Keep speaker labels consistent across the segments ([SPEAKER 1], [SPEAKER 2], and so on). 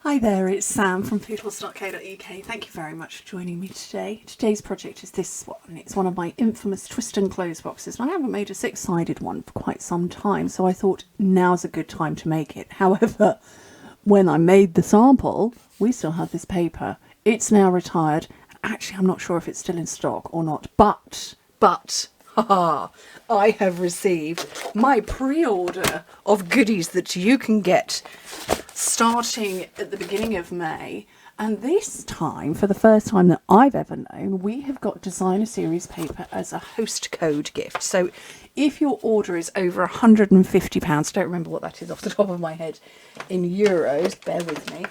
[SPEAKER 1] Hi there, it's Sam from Pootles.co.uk. Thank you very much for joining me today. Today's project is this one. It's one of my infamous twist and close boxes. I haven't made a six-sided one for quite some time, so I thought now's a good time to make it. However, when I made the sample, we still had this paper. It's now retired. Actually, I'm not sure if it's still in stock or not, but, haha, I have received my pre-order of goodies that you can get starting at the beginning of May, and this time, for the first time that I've ever known, we have got designer series paper as a host code gift. So if your order is over £150, don't remember what that is off the top of my head in euros, bear with me.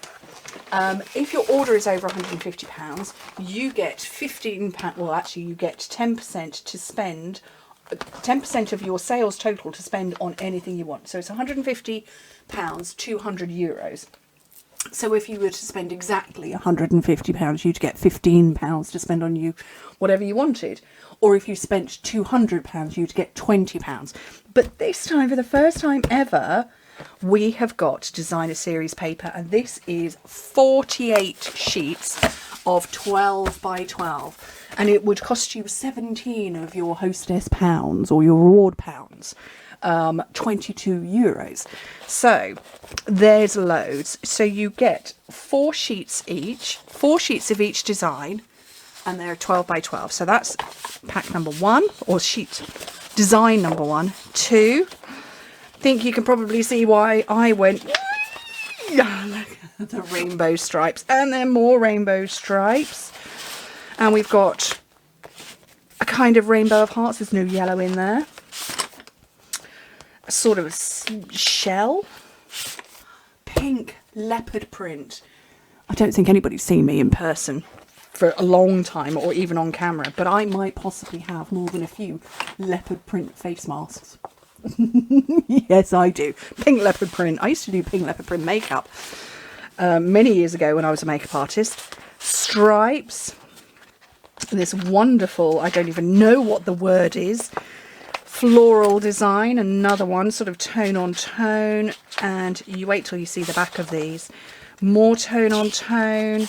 [SPEAKER 1] If your order is over £150, you get £15, well actually you get 10% to spend, 10% of your sales total to spend on anything you want. So it's £150, €200. So if you were to spend exactly £150, you'd get £15 to spend on you whatever you wanted. Or if you spent £200, you'd get £20. But this time, for the first time ever, we have got designer series paper, and this is 48 sheets of 12 by 12, and it would cost you 17 of your hostess pounds or your reward pounds, €22. So there's loads. So you get 4 sheets each, 4 sheets of each design, and they're 12 by 12. So that's pack number 1, or sheet design number 1. 2, I think you can probably see why I went, look at the rainbow stripes, and then more rainbow stripes. And we've got a kind of rainbow of hearts. There's no yellow in there. A sort of shell. Pink leopard print. I don't think anybody's seen me in person for a long time, or even on camera, but I might possibly have more than a few leopard print face masks. Yes, I do. Pink leopard print. I used to do pink leopard print makeup many years ago when I was a makeup artist. Stripes. This wonderful, I don't even know what the word is, floral design. Another one, sort of tone on tone. And you wait till you see the back of these. More tone on tone.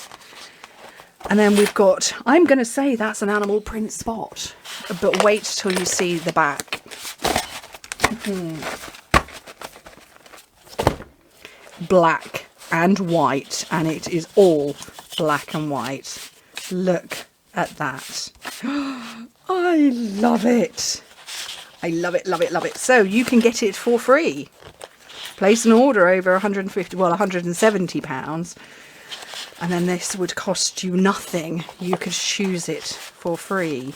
[SPEAKER 1] And then we've got, I'm going to say that's an animal print spot, but wait till you see the back. Black and white, and it is all black and white. Look at that. I love it. I love it, love it, love it. So you can get it for free. Place an order over £170, and then this would cost you nothing. You could choose it for free.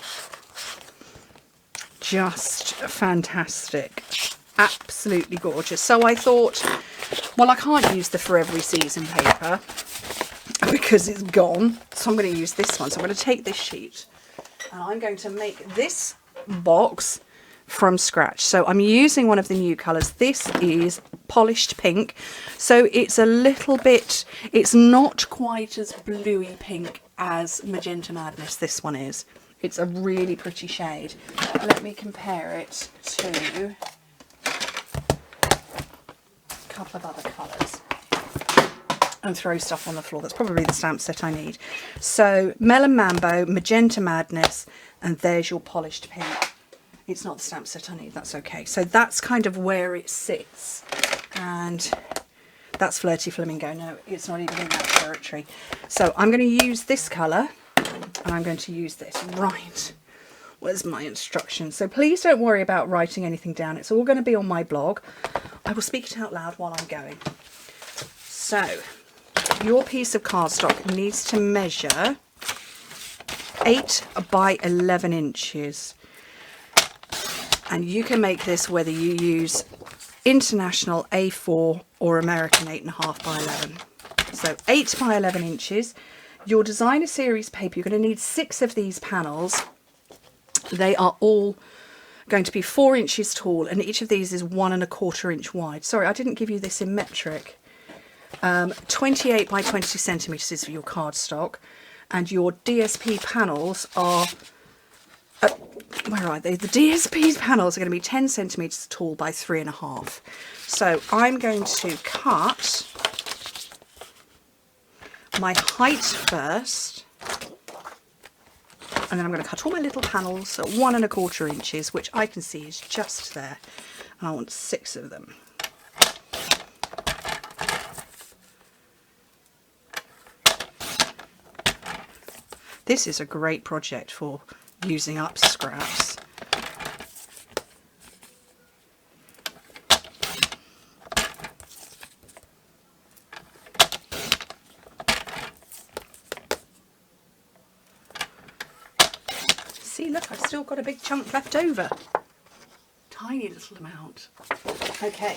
[SPEAKER 1] Just fantastic. Absolutely gorgeous. So I thought, well, I can't use the For Every Season paper because it's gone. So I'm going to use this one. So I'm going to take this sheet and I'm going to make this box from scratch. So I'm using one of the new colours. This is polished pink. So it's a little bit, it's not quite as bluey pink as Magenta Madness this one is. It's a really pretty shade. Let me compare it to a couple of other colours and throw stuff on the floor. That's probably the stamp set I need. So Melon Mambo, Magenta Madness, and there's your polished pink. It's not the stamp set I need, that's okay. So that's kind of where it sits. And that's Flirty Flamingo. No, it's not even in that territory. So I'm going to use this colour. And I'm going to use this. Right, where's my instructions? So please don't worry about writing anything down. It's all going to be on my blog. I will speak it out loud while I'm going. So your piece of cardstock needs to measure 8 by 11 inches. And you can make this whether you use International A4 or American 8.5 by 11. So 8 by 11 inches. Your designer series paper, you're going to need 6 of these panels. They are all going to be 4 inches tall, and each of these is 1¼ inch wide. Sorry, I didn't give you this in metric. 28 by 20 centimetres is for your cardstock, and your DSP panels are, where are they? The DSP panels are going to be 10 centimetres tall by 3.5. So I'm going to cut my height first, and then I'm going to cut all my little panels at 1 1/4 inches, which I can see is just there, and I want 6 of them. This is a great project for using up scraps. See, look, I've still got a big chunk left over. Tiny little amount. Okay.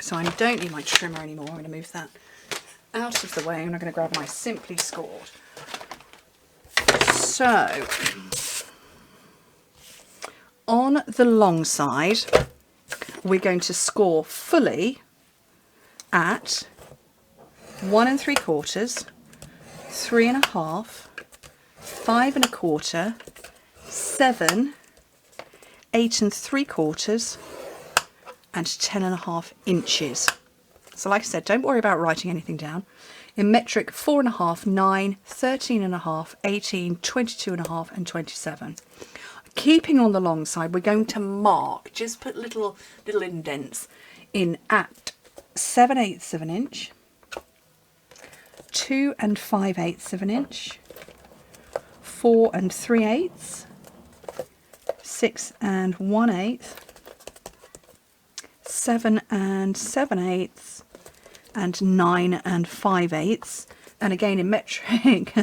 [SPEAKER 1] So I don't need my trimmer anymore. I'm going to move that out of the way, and I'm going to grab my Simply Scored. So, on the long side, we're going to score fully at 1 3/4, 3 1/2, 5 1/4, 7, 8 3/4, and 10 1/2 inches. So like I said, don't worry about writing anything down. In metric, 4 1/2, 9, 13 1/2, 18, 22 1/2, and 27. Keeping on the long side, we're going to mark, just put little indents in at 7/8 of an inch, 2 5/8 of an inch, 4 3/8, 6 1/8, 7 7/8, and 9 5/8, and again in metric,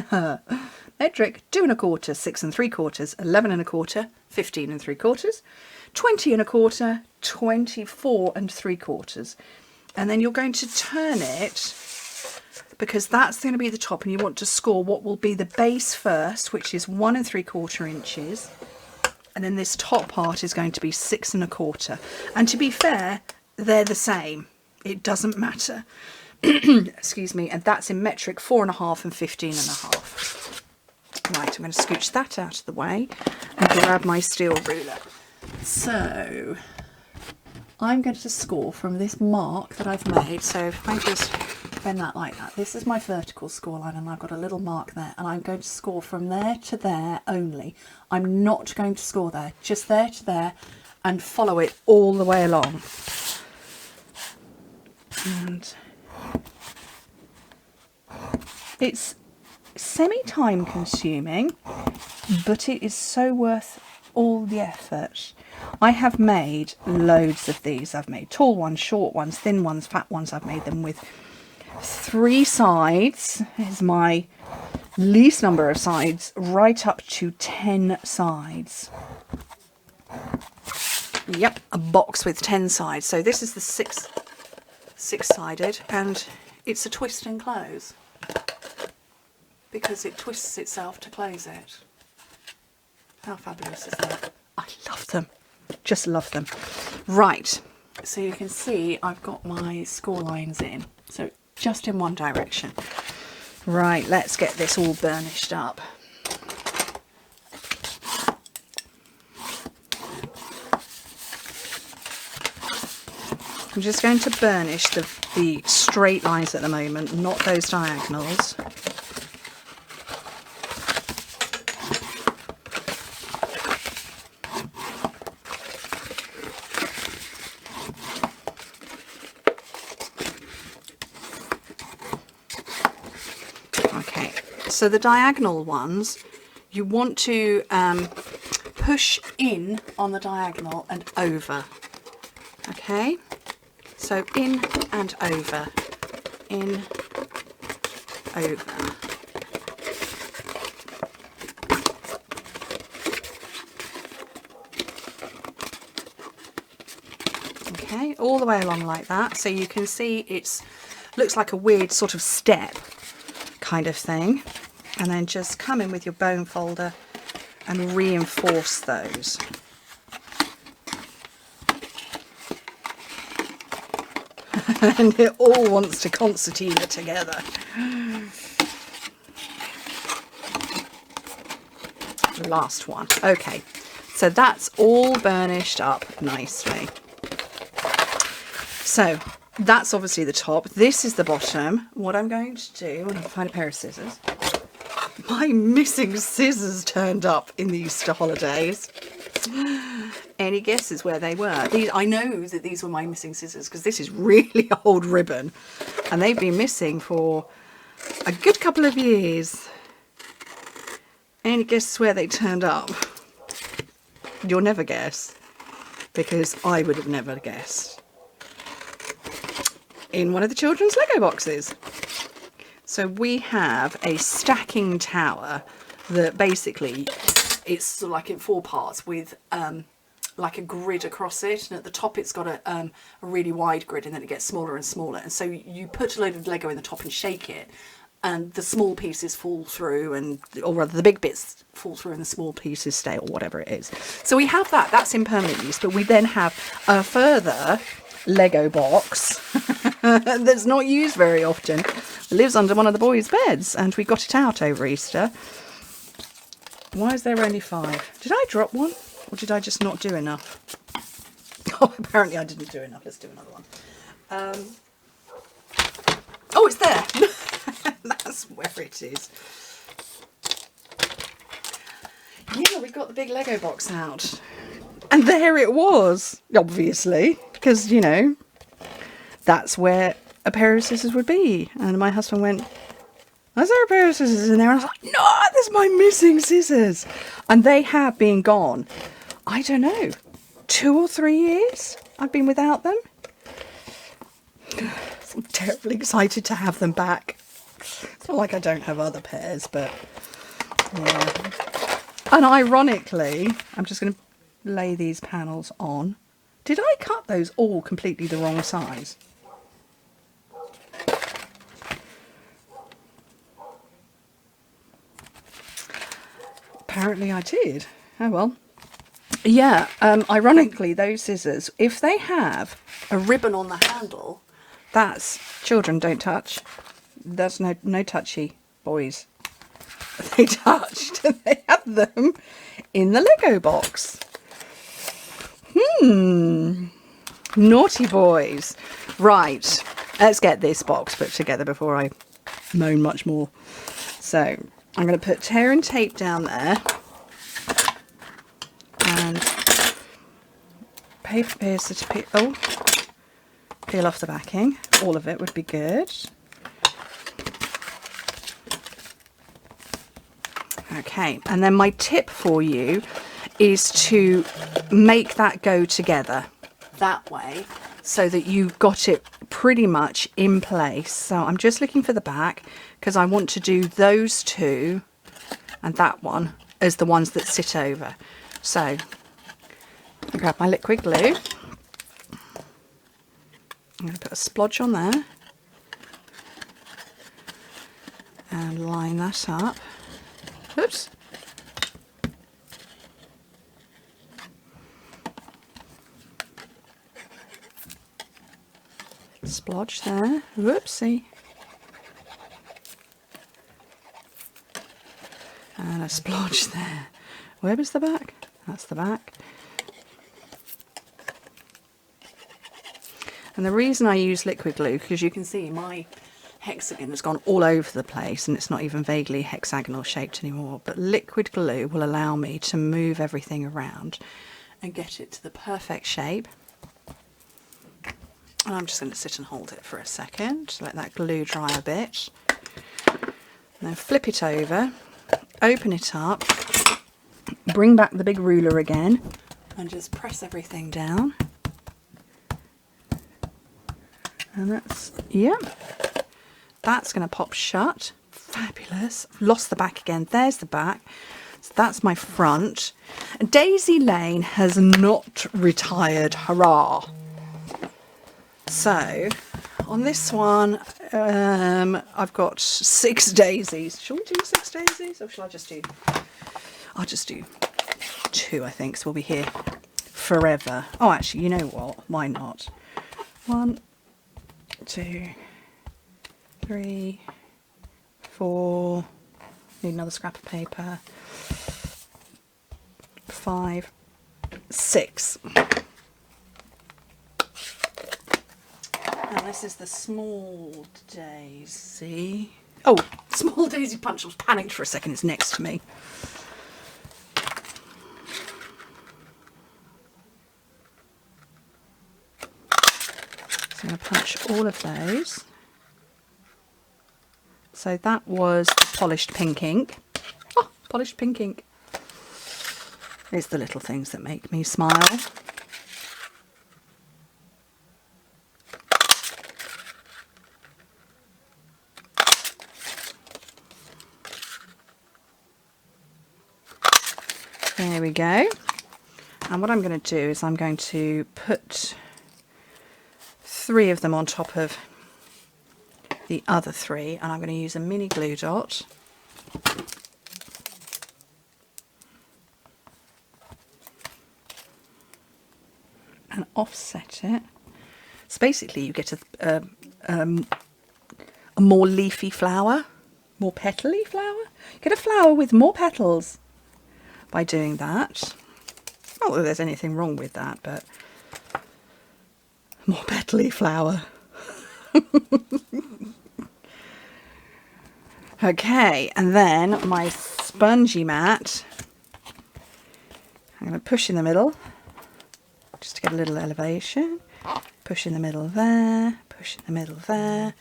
[SPEAKER 1] metric 2 1/4, 6 3/4, 11 1/4, 15 3/4, 20 1/4, 24 3/4, and then you're going to turn it, because that's going to be the top, and you want to score what will be the base first, which is 1 3/4 inches, and then this top part is going to be 6 1/4. And to be fair, they're the same. It doesn't matter. Excuse me. And that's in metric 4 1/2 and 15 1/2. Right, I'm going to scooch that out of the way and grab my steel ruler. So I'm going to score from this mark that I've made. So if I just bend that like that, this is my vertical score line, and I've got a little mark there, and I'm going to score from there to there only. I'm not going to score there, just there to there, and follow it all the way along. And it's semi-time consuming, but it is so worth all the effort. I have made loads of these. I've made tall ones, short ones, thin ones, fat ones. I've made them with 3 sides. Is my least number of sides, right up to 10 sides. Yep, a box with 10 sides. So this is the six-sided, and it's a twist and close, because it twists itself to close it. How fabulous is that? I love them. Just love them. Right, so you can see I've got my score lines in, so just in one direction. Right, let's get this all burnished up. I'm just going to burnish the straight lines at the moment, not those diagonals. Okay, so the diagonal ones, you want to push in on the diagonal and over. Okay? So in and over, in, over. Okay, all the way along like that. So you can see it's looks like a weird sort of step kind of thing. And then just come in with your bone folder and reinforce those. And it all wants to concertina together. Last one. Okay, so that's all burnished up nicely. So that's obviously the top. This is the bottom. What I'm going to do, when I find a pair of scissors. My missing scissors turned up in the Easter holidays. Any guesses where they were? I know that these were my missing scissors because this is really old ribbon. And they've been missing for a good couple of years. Any guesses where they turned up? You'll never guess, because I would have never guessed. In one of the children's Lego boxes. So we have a stacking tower that basically it's sort of like in 4 parts with like a grid across it, and at the top it's got a really wide grid, and then it gets smaller and smaller, and so you put a load of Lego in the top and shake it, and the small pieces fall through, and or rather the big bits fall through and the small pieces stay, or whatever it is. So we have that's in permanent use, but we then have a further Lego box that's not used very often. It lives under one of the boys' beds, and we got it out over Easter. Why is there only 5? Did I drop one, or did I just not do enough? Oh, apparently I didn't do enough. Let's do another one. Oh, it's there. That's where it is. Yeah, we got the big Lego box out. And there it was, obviously, because, you know, that's where a pair of scissors would be. And my husband went, is there a pair of scissors in there? And I was like, no, there's my missing scissors. And they have been gone, I don't know, 2 or 3 years I've been without them. I'm terribly excited to have them back. It's not like I don't have other pairs, but yeah. And ironically, I'm just going to lay these panels on. Did I cut those all completely the wrong size? Apparently I did. Oh well. Yeah, ironically, those scissors, if they have a ribbon on the handle, that's children don't touch. That's no touchy, boys. They touched. They have them in the Lego box. Naughty boys. Right, let's get this box put together before I moan much more. So I'm going to put tear and tape down there, and paper piercer to peel off the backing. All of it would be good. Okay, and then my tip for you is to make that go together that way so that you've got it pretty much in place. So I'm just looking for the back because I want to do those 2 and that one as the ones that sit over. So I grab my liquid glue. I'm going to put a splodge on there and line that up. Oops. Splodge there. Whoopsie. And a splodge there. Where was the back? That's the back. And the reason I use liquid glue, because you can see my hexagon has gone all over the place and it's not even vaguely hexagonal shaped anymore, but liquid glue will allow me to move everything around and get it to the perfect shape. And I'm just going to sit and hold it for a second, let that glue dry a bit, and then flip it over, open it up, bring back the big ruler again and just press everything down. And that's, yeah, that's going to pop shut. Fabulous. I've lost the back again. There's the back. So that's my front. Daisy Lane has not retired. Hurrah. So on this one, I've got 6 daisies. Shall we do 6 daisies, or shall I just do? I'll just do 2, I think. So we'll be here forever. Oh, actually, you know what? Why not? 1, 2, 3, 4. Need another scrap of paper. 5, 6. And this is the small daisy. Oh, small daisy punch. I was panicked for a second. It's next to me. So I'm going to punch all of those. So that was the polished pink ink. Oh, polished pink ink. It's the little things that make me smile. There we go. And what I'm going to do is I'm going to put 3 of them on top of the other 3, and I'm going to use a mini glue dot. And offset it. So basically you get a more leafy flower, more petally flower. You get a flower with more petals by doing that. Not that there's anything wrong with that, but more petally flower. Okay, and then my spongy mat, I'm going to push in the middle, just to get a little elevation. Push in the middle there, push in the middle there.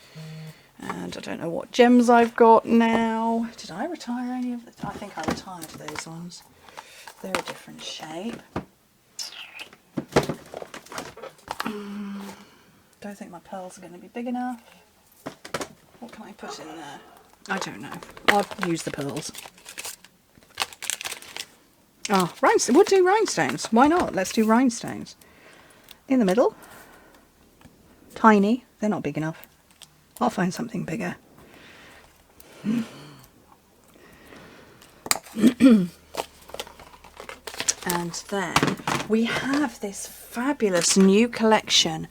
[SPEAKER 1] And I don't know what gems I've got now. Did I retire any of them? I think I retired those ones. They're a different shape. Don't think my pearls are going to be big enough. What can I put in there? I don't know. I'll use the pearls. Oh, rhinestones. We'll do rhinestones. Why not? Let's do rhinestones. In the middle. Tiny. They're not big enough. I'll find something bigger. And then we have this fabulous new collection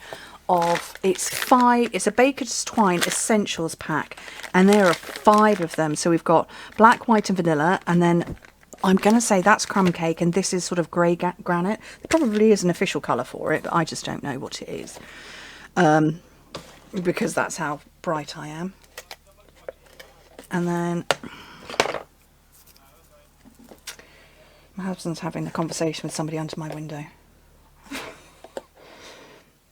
[SPEAKER 1] of, it's a Baker's Twine Essentials pack, and there are 5 of them. So we've got black, white and vanilla, and then I'm going to say that's crumb cake, and this is sort of grey granite. There probably is an official colour for it, but I just don't know what it is, because that's how bright I am. And then my husband's having a conversation with somebody under my window.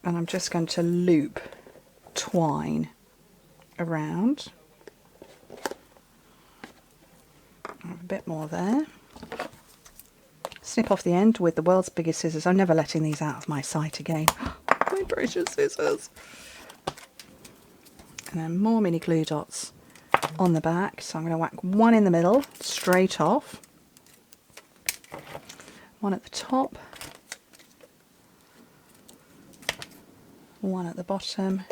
[SPEAKER 1] And I'm just going to loop twine around. A bit more there. Snip off the end with the world's biggest scissors. I'm never letting these out of my sight again. My precious scissors. And then more mini glue dots on the back. So I'm going to whack 1 in the middle, straight off. 1 at the top. 1 at the bottom.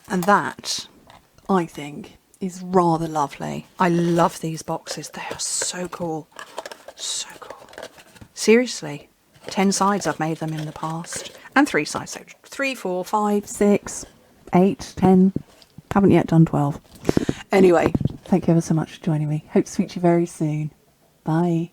[SPEAKER 1] And that, I think, is rather lovely. I love these boxes. They are so cool. So cool. Seriously. 10 sides I've made them in the past. And 3 sides. So 3, 4, 5, 6, 8, 10. Haven't yet done 12. Anyway, thank you ever so much for joining me. Hope to speak to you very soon. Bye.